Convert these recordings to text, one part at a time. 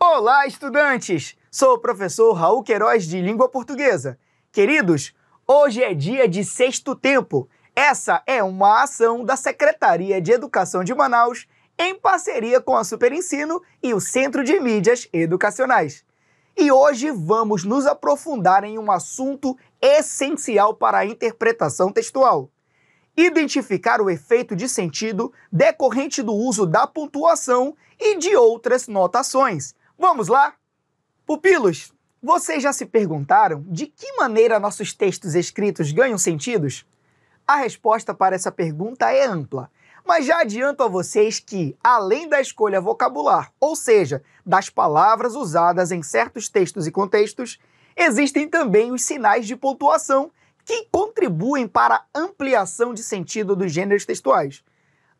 Olá, estudantes! Sou o professor Raul Queiroz de Língua Portuguesa. Queridos, hoje é dia de Sexto Tempo. Essa é uma ação da Secretaria de Educação de Manaus em parceria com a Superensino e o Centro de Mídias Educacionais. E hoje vamos nos aprofundar em um assunto essencial para a interpretação textual: identificar o efeito de sentido decorrente do uso da pontuação e de outras notações. Vamos lá? Pupilos, vocês já se perguntaram de que maneira nossos textos escritos ganham sentidos? A resposta para essa pergunta é ampla, mas já adianto a vocês que, além da escolha vocabular, ou seja, das palavras usadas em certos textos e contextos, existem também os sinais de pontuação que contribuem para a ampliação de sentido dos gêneros textuais.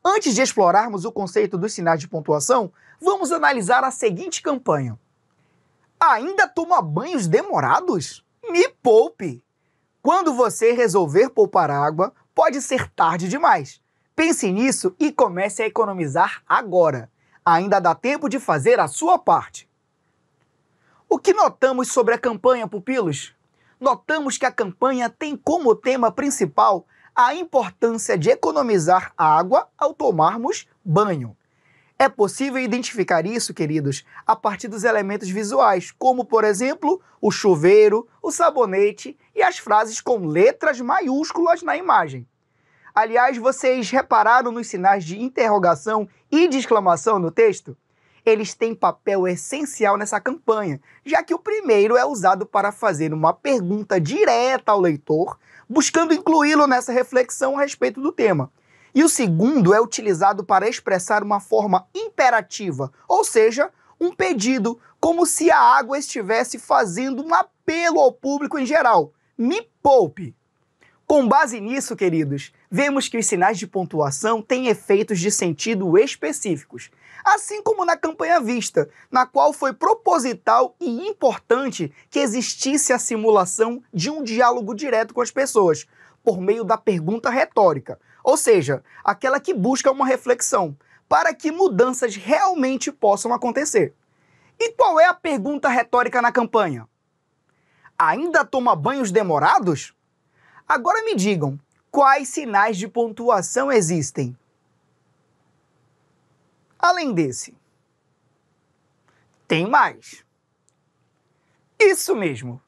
Antes de explorarmos o conceito dos sinais de pontuação, vamos analisar a seguinte campanha. Ainda toma banhos demorados? Me poupe! Quando você resolver poupar água, pode ser tarde demais. Pense nisso e comece a economizar agora. Ainda dá tempo de fazer a sua parte. O que notamos sobre a campanha, pupilos? Notamos que a campanha tem como tema principal a importância de economizar água ao tomarmos banho. É possível identificar isso, queridos, a partir dos elementos visuais, como, por exemplo, o chuveiro, o sabonete e as frases com letras maiúsculas na imagem. Aliás, vocês repararam nos sinais de interrogação e de exclamação no texto? Eles têm papel essencial nessa campanha, já que o primeiro é usado para fazer uma pergunta direta ao leitor, buscando incluí-lo nessa reflexão a respeito do tema. E o segundo é utilizado para expressar uma forma imperativa, ou seja, um pedido, como se a água estivesse fazendo um apelo ao público em geral. Me poupe! Com base nisso, queridos, vemos que os sinais de pontuação têm efeitos de sentido específicos, assim como na campanha vista, na qual foi proposital e importante que existisse a simulação de um diálogo direto com as pessoas, por meio da pergunta retórica, ou seja, aquela que busca uma reflexão, para que mudanças realmente possam acontecer. E qual é a pergunta retórica na campanha? Ainda toma banhos demorados? Agora me digam, quais sinais de pontuação existem? Além desse, tem mais. Isso mesmo.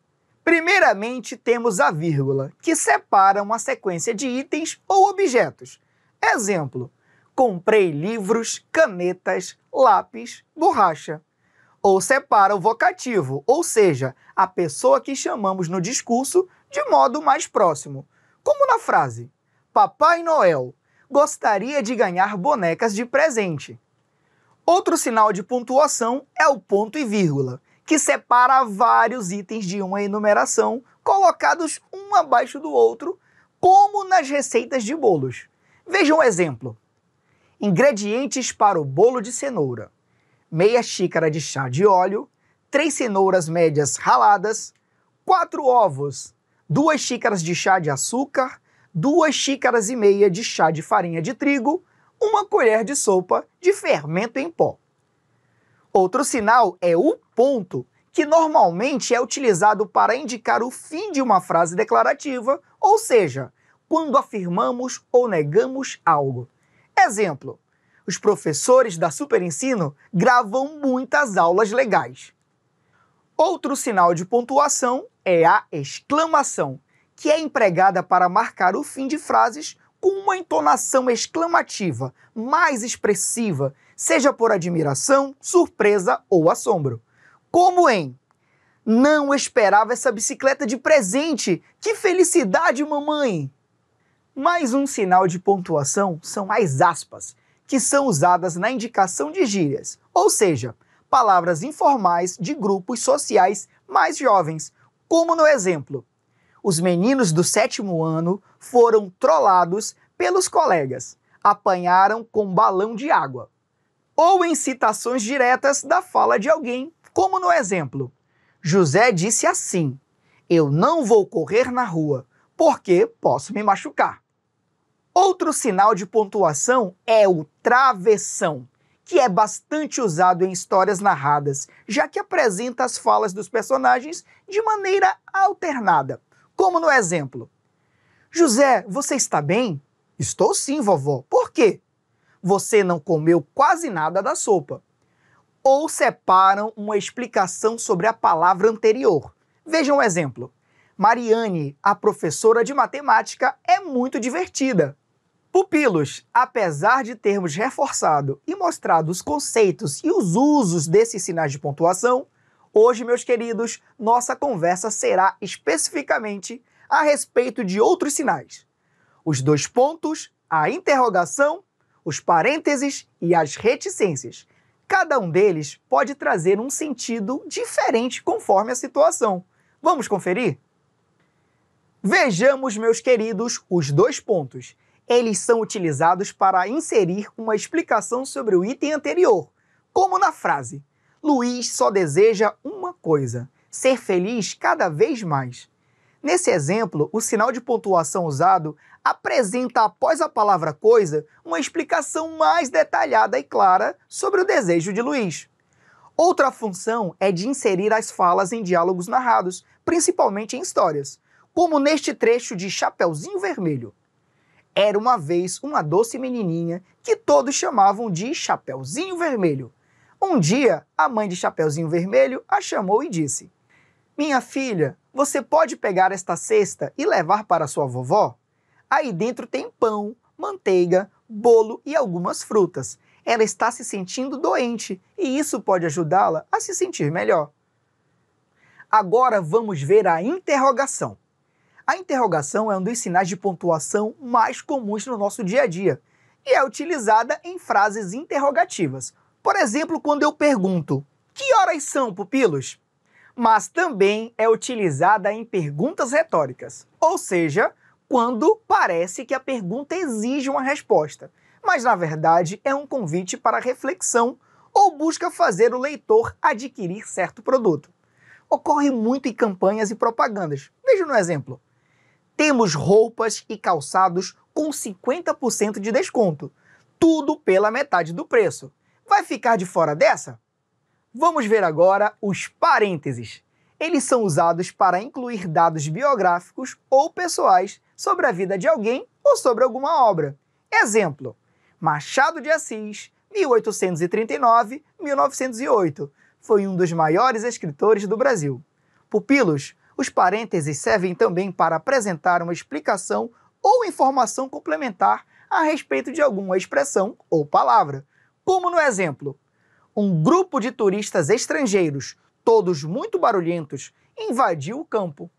Primeiramente, temos a vírgula, que separa uma sequência de itens ou objetos. Exemplo, comprei livros, canetas, lápis, borracha. Ou separa o vocativo, ou seja, a pessoa que chamamos no discurso de modo mais próximo. Como na frase, Papai Noel gostaria de ganhar bonecas de presente. Outro sinal de pontuação é o ponto e vírgula, que separa vários itens de uma enumeração, colocados um abaixo do outro, como nas receitas de bolos. Veja um exemplo. Ingredientes para o bolo de cenoura: meia xícara de chá de óleo, 3 cenouras médias raladas, 4 ovos, 2 xícaras de chá de açúcar, 2 xícaras e meia de chá de farinha de trigo, 1 colher de sopa de fermento em pó. Outro sinal é o ponto, que normalmente é utilizado para indicar o fim de uma frase declarativa, ou seja, quando afirmamos ou negamos algo. Exemplo, os professores da Superensino gravam muitas aulas legais. Outro sinal de pontuação é a exclamação, que é empregada para marcar o fim de frases com uma entonação exclamativa, mais expressiva, seja por admiração, surpresa ou assombro. Como em Não esperava essa bicicleta de presente! Que felicidade, mamãe! Mais um sinal de pontuação são as aspas, que são usadas na indicação de gírias, ou seja, palavras informais de grupos sociais mais jovens, como no exemplo. Os meninos do 7º ano foram trollados pelos colegas, apanharam com balão de água. Ou em citações diretas da fala de alguém, como no exemplo. José disse assim: eu não vou correr na rua, porque posso me machucar. Outro sinal de pontuação é o travessão, que é bastante usado em histórias narradas, já que apresenta as falas dos personagens de maneira alternada, como no exemplo: José, você está bem? Estou sim, vovó. Por quê? Você não comeu quase nada da sopa. Ou separam uma explicação sobre a palavra anterior. Vejam um exemplo. Mariane, a professora de matemática, é muito divertida. Pupilos, apesar de termos reforçado e mostrado os conceitos e os usos desses sinais de pontuação, hoje, meus queridos, nossa conversa será especificamente a respeito de outros sinais. Os dois pontos, a interrogação, os parênteses e as reticências. Cada um deles pode trazer um sentido diferente conforme a situação. Vamos conferir? Vejamos, meus queridos, os dois pontos. Eles são utilizados para inserir uma explicação sobre o item anterior, como na frase: Luiz só deseja uma coisa, ser feliz cada vez mais. Nesse exemplo, o sinal de pontuação usado apresenta após a palavra coisa uma explicação mais detalhada e clara sobre o desejo de Luiz. Outra função é de inserir as falas em diálogos narrados, principalmente em histórias, como neste trecho de Chapeuzinho Vermelho. Era uma vez uma doce menininha que todos chamavam de Chapeuzinho Vermelho. Um dia, a mãe de Chapeuzinho Vermelho a chamou e disse: Minha filha, você pode pegar esta cesta e levar para sua vovó? Aí dentro tem pão, manteiga, bolo e algumas frutas. Ela está se sentindo doente e isso pode ajudá-la a se sentir melhor. Agora vamos ver a interrogação. A interrogação é um dos sinais de pontuação mais comuns no nosso dia a dia e é utilizada em frases interrogativas. Por exemplo, quando eu pergunto: que horas são, pupilos? Mas também é utilizada em perguntas retóricas, ou seja, quando parece que a pergunta exige uma resposta, mas na verdade é um convite para reflexão ou busca fazer o leitor adquirir certo produto. Ocorre muito em campanhas e propagandas. Veja no exemplo. Temos roupas e calçados com 50% de desconto. Tudo pela metade do preço. Vai ficar de fora dessa? Vamos ver agora os parênteses. Eles são usados para incluir dados biográficos ou pessoais sobre a vida de alguém ou sobre alguma obra. Exemplo: Machado de Assis, 1839-1908. Foi um dos maiores escritores do Brasil. Pupilos, os parênteses servem também para apresentar uma explicação ou informação complementar a respeito de alguma expressão ou palavra. Como no exemplo: um grupo de turistas estrangeiros, todos muito barulhentos, invadiu o campo.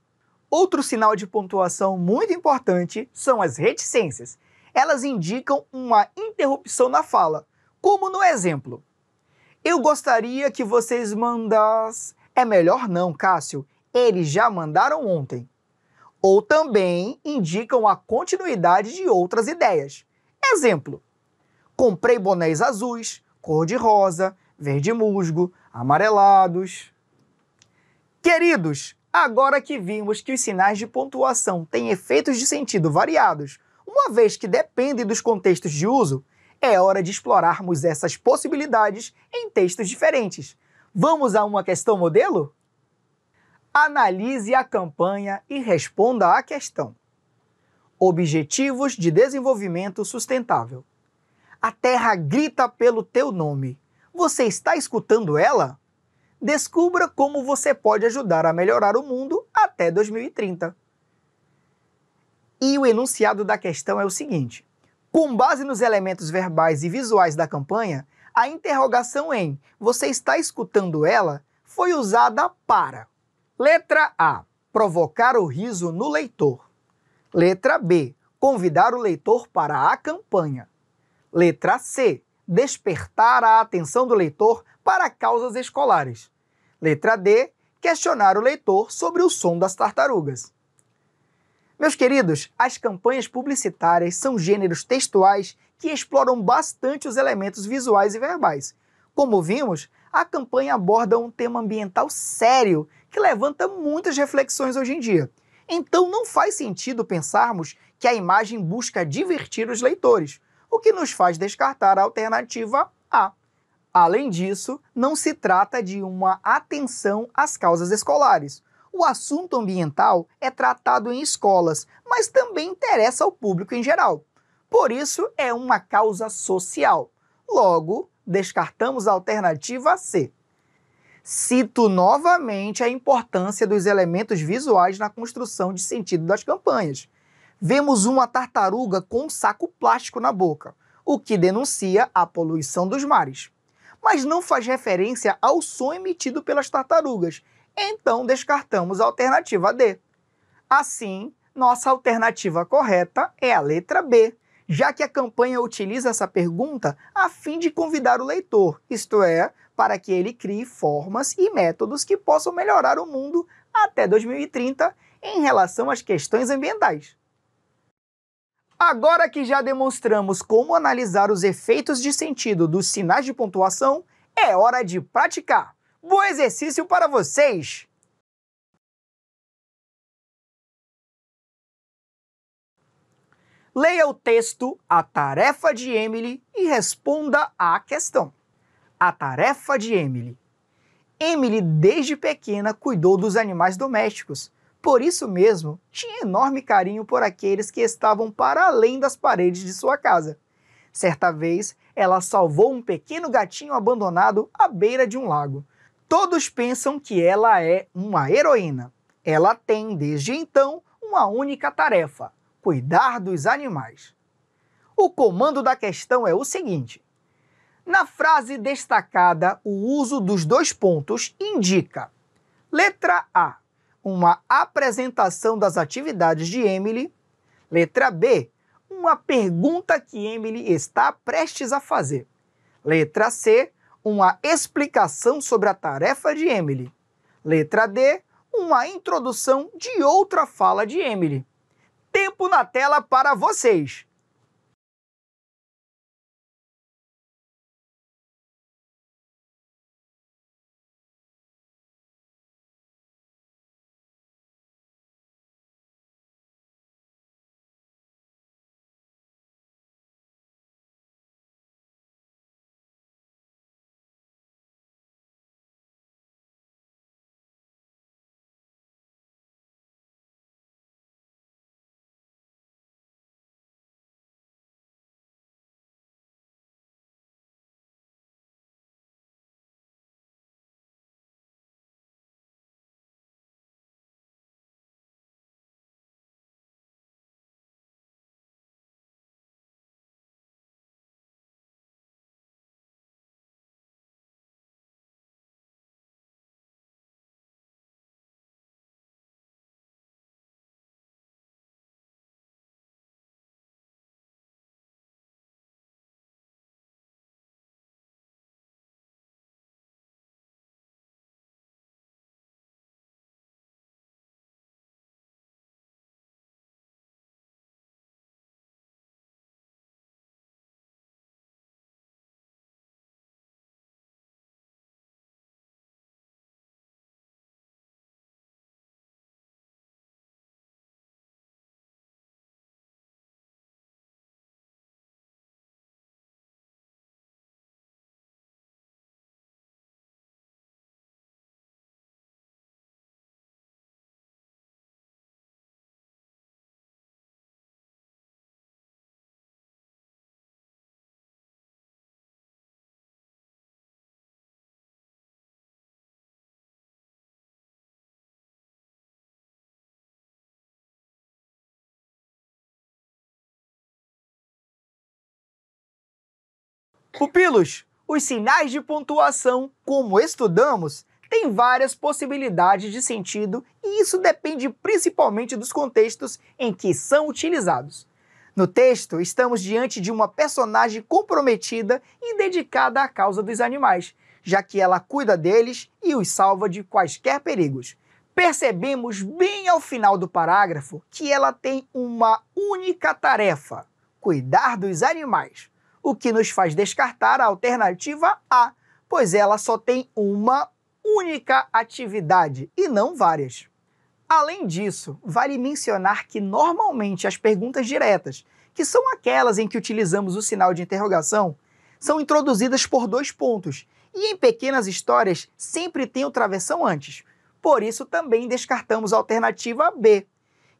Outro sinal de pontuação muito importante são as reticências. Elas indicam uma interrupção na fala, como no exemplo: Eu gostaria que vocês mandassem... É melhor não, Cássio, eles já mandaram ontem. Ou também indicam a continuidade de outras ideias. Exemplo: comprei bonés azuis, cor-de-rosa, verde musgo, amarelados. Queridos, agora que vimos que os sinais de pontuação têm efeitos de sentido variados, uma vez que dependem dos contextos de uso, é hora de explorarmos essas possibilidades em textos diferentes. Vamos a uma questão modelo? Analise a campanha e responda à questão. Objetivos de Desenvolvimento Sustentável. A Terra grita pelo teu nome. Você está escutando ela? Descubra como você pode ajudar a melhorar o mundo até 2030. E o enunciado da questão é o seguinte: com base nos elementos verbais e visuais da campanha, a interrogação em "você está escutando ela?" foi usada para: letra A, provocar o riso no leitor. Letra B, convidar o leitor para a campanha. Letra C, despertar a atenção do leitor para causas escolares. Letra D, questionar o leitor sobre o som das tartarugas. Meus queridos, as campanhas publicitárias são gêneros textuais que exploram bastante os elementos visuais e verbais. Como vimos, a campanha aborda um tema ambiental sério que levanta muitas reflexões hoje em dia. Então não faz sentido pensarmos que a imagem busca divertir os leitores, o que nos faz descartar a alternativa A, Além disso, não se trata de uma atenção às causas escolares. O assunto ambiental é tratado em escolas, mas também interessa ao público em geral. Por isso, é uma causa social. Logo, descartamos a alternativa C. Cito novamente a importância dos elementos visuais na construção de sentido das campanhas. Vemos uma tartaruga com um saco plástico na boca, o que denuncia a poluição dos mares. Mas não faz referência ao som emitido pelas tartarugas, então descartamos a alternativa D. Assim, nossa alternativa correta é a letra B, já que a campanha utiliza essa pergunta a fim de convidar o leitor, isto é, para que ele crie formas e métodos que possam melhorar o mundo até 2030 em relação às questões ambientais. Agora que já demonstramos como analisar os efeitos de sentido dos sinais de pontuação, é hora de praticar. Bom exercício para vocês! Leia o texto A Tarefa de Emily e responda à questão. A tarefa de Emily. Emily, desde pequena, cuidou dos animais domésticos. Por isso mesmo, tinha enorme carinho por aqueles que estavam para além das paredes de sua casa. Certa vez, ela salvou um pequeno gatinho abandonado à beira de um lago. Todos pensam que ela é uma heroína. Ela tem, desde então, uma única tarefa: cuidar dos animais. O comando da questão é o seguinte. Na frase destacada, o uso dos dois pontos indica: letra A, uma apresentação das atividades de Emily. Letra B, uma pergunta que Emily está prestes a fazer. Letra C, uma explicação sobre a tarefa de Emily. Letra D, uma introdução de outra fala de Emily. Tempo na tela para vocês! Pupilos, os sinais de pontuação, como estudamos, têm várias possibilidades de sentido e isso depende principalmente dos contextos em que são utilizados. No texto, estamos diante de uma personagem comprometida e dedicada à causa dos animais, já que ela cuida deles e os salva de quaisquer perigos. Percebemos bem ao final do parágrafo que ela tem uma única tarefa: cuidar dos animais, o que nos faz descartar a alternativa A, pois ela só tem uma única atividade e não várias. Além disso, vale mencionar que normalmente as perguntas diretas, que são aquelas em que utilizamos o sinal de interrogação, são introduzidas por 2 pontos, e em pequenas histórias sempre tem outra versão antes. Por isso também descartamos a alternativa B.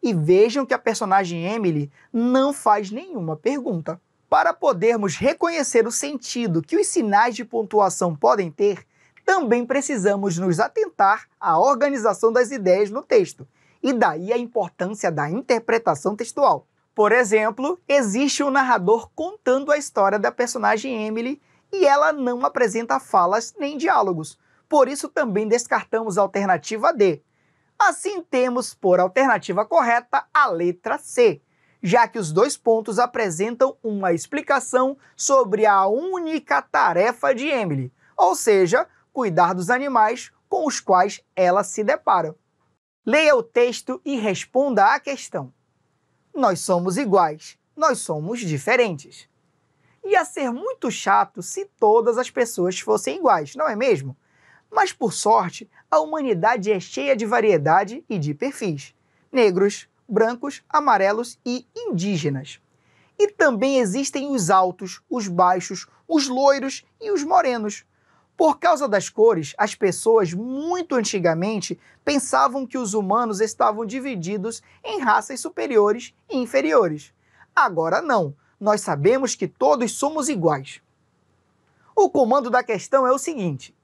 E vejam que a personagem Emily não faz nenhuma pergunta. Para podermos reconhecer o sentido que os sinais de pontuação podem ter, também precisamos nos atentar à organização das ideias no texto, e daí a importância da interpretação textual. Por exemplo, existe um narrador contando a história da personagem Emily e ela não apresenta falas nem diálogos, por isso também descartamos a alternativa D. Assim temos por alternativa correta a letra C, já que os 2 pontos apresentam uma explicação sobre a única tarefa de Emily, ou seja, cuidar dos animais com os quais ela se depara. Leia o texto e responda à questão. Nós somos iguais, nós somos diferentes. Ia ser muito chato se todas as pessoas fossem iguais, não é mesmo? Mas, por sorte, a humanidade é cheia de variedade e de perfis. Negros, brancos, amarelos e indígenas. E também existem os altos, os baixos, os loiros e os morenos. Por causa das cores, as pessoas muito antigamente pensavam que os humanos estavam divididos em raças superiores e inferiores. Agora não, nós sabemos que todos somos iguais. O comando da questão é o seguinte: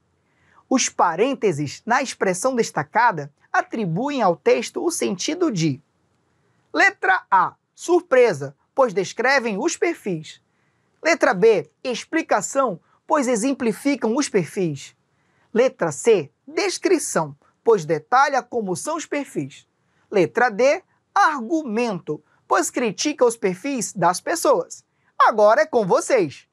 os parênteses na expressão destacada atribuem ao texto o sentido de: letra A, surpresa, pois descrevem os perfis. Letra B, explicação, pois exemplificam os perfis. Letra C, descrição, pois detalha como são os perfis. Letra D, argumento, pois critica os perfis das pessoas. Agora é com vocês!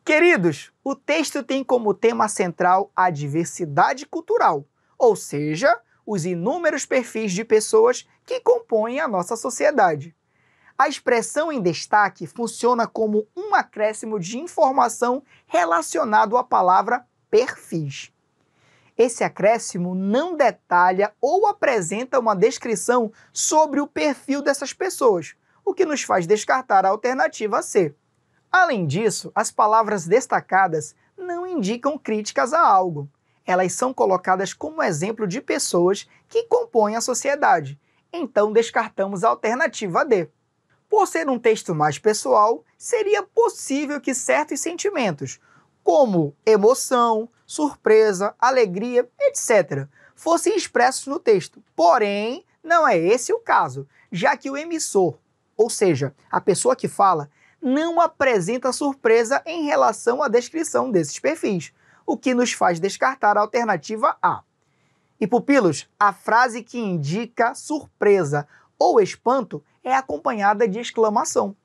Queridos, o texto tem como tema central a diversidade cultural, ou seja, os inúmeros perfis de pessoas que compõem a nossa sociedade. A expressão em destaque funciona como um acréscimo de informação relacionado à palavra perfis. Esse acréscimo não detalha ou apresenta uma descrição sobre o perfil dessas pessoas, o que nos faz descartar a alternativa C. Além disso, as palavras destacadas não indicam críticas a algo. Elas são colocadas como exemplo de pessoas que compõem a sociedade. Então descartamos a alternativa D. Por ser um texto mais pessoal, seria possível que certos sentimentos, como emoção, surpresa, alegria, etc., fossem expressos no texto. Porém, não é esse o caso, já que o emissor, ou seja, a pessoa que fala, não apresenta surpresa em relação à descrição desses perfis, o que nos faz descartar a alternativa A. E pupilos, a frase que indica surpresa ou espanto é acompanhada de exclamação.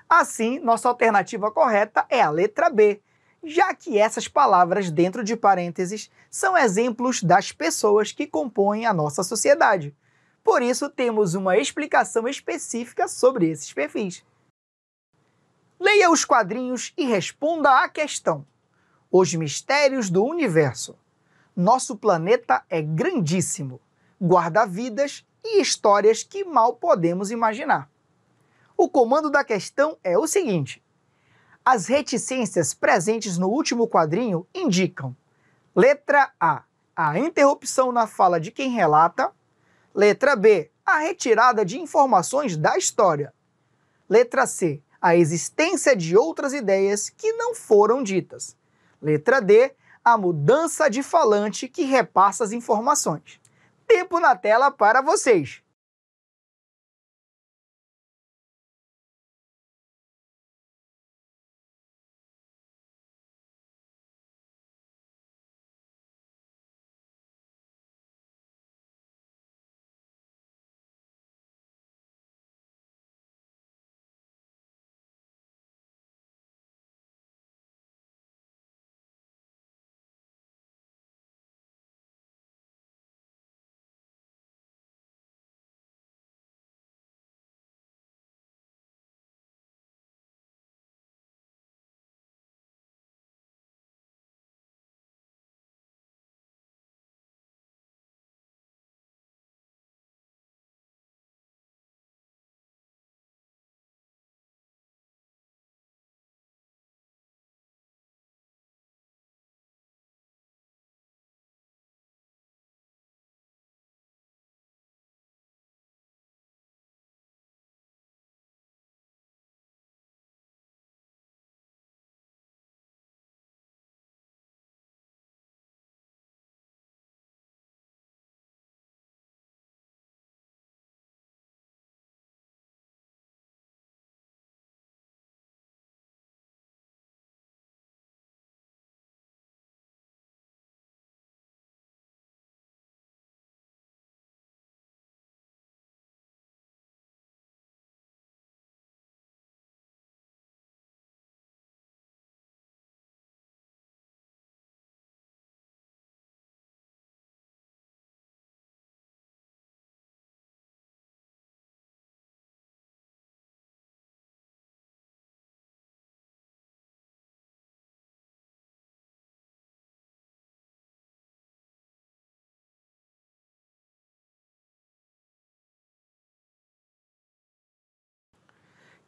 Assim, nossa alternativa correta é a letra B, já que essas palavras dentro de parênteses são exemplos das pessoas que compõem a nossa sociedade. Por isso, temos uma explicação específica sobre esses perfis. Leia os quadrinhos e responda à questão: Os mistérios do universo. Nosso planeta é grandíssimo, guarda vidas e histórias que mal podemos imaginar. O comando da questão é o seguinte: as reticências presentes no último quadrinho indicam: letra A, a interrupção na fala de quem relata; letra B, a retirada de informações da história; letra C, a existência de outras ideias que não foram ditas; letra D, a mudança de falante que repassa as informações. Tempo na tela para vocês!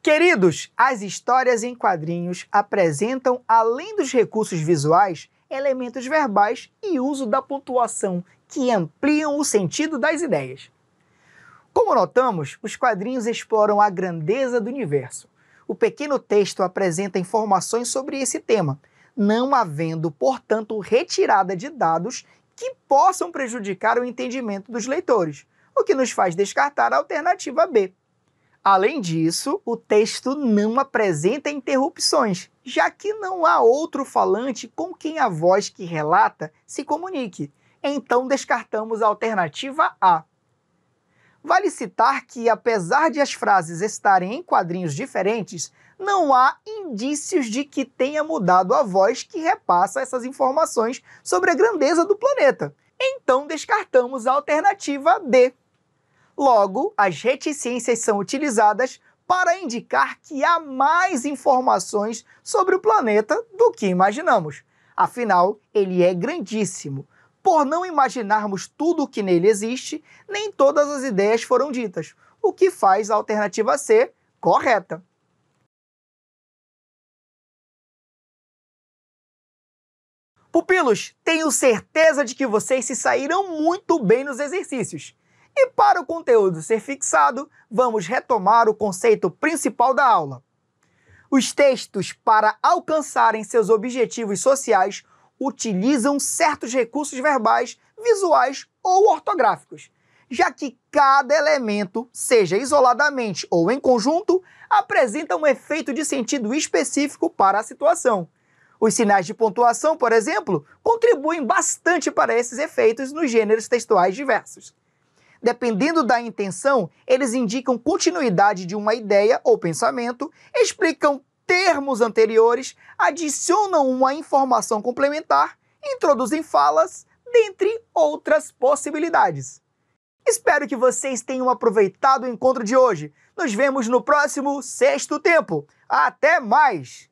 Queridos, as histórias em quadrinhos apresentam, além dos recursos visuais, elementos verbais e uso da pontuação que ampliam o sentido das ideias. Como notamos, os quadrinhos exploram a grandeza do universo. O pequeno texto apresenta informações sobre esse tema, não havendo, portanto, retirada de dados que possam prejudicar o entendimento dos leitores, o que nos faz descartar a alternativa B. Além disso, o texto não apresenta interrupções, já que não há outro falante com quem a voz que relata se comunique. Então descartamos a alternativa A. Vale citar que, apesar de as frases estarem em quadrinhos diferentes, não há indícios de que tenha mudado a voz que repassa essas informações sobre a grandeza do planeta. Então descartamos a alternativa D. Logo, as reticências são utilizadas para indicar que há mais informações sobre o planeta do que imaginamos. Afinal, ele é grandíssimo. Por não imaginarmos tudo o que nele existe, nem todas as ideias foram ditas, o que faz a alternativa C correta. Pupilos, tenho certeza de que vocês se saíram muito bem nos exercícios. E para o conteúdo ser fixado, vamos retomar o conceito principal da aula. Os textos, para alcançarem seus objetivos sociais, utilizam certos recursos verbais, visuais ou ortográficos. já que cada elemento, seja isoladamente ou em conjunto, apresenta um efeito de sentido específico para a situação. Os sinais de pontuação, por exemplo, contribuem bastante para esses efeitos nos gêneros textuais diversos. Dependendo da intenção, eles indicam continuidade de uma ideia ou pensamento, explicam termos anteriores, adicionam uma informação complementar, introduzem falas, dentre outras possibilidades. Espero que vocês tenham aproveitado o encontro de hoje. Nos vemos no próximo Sexto Tempo. Até mais!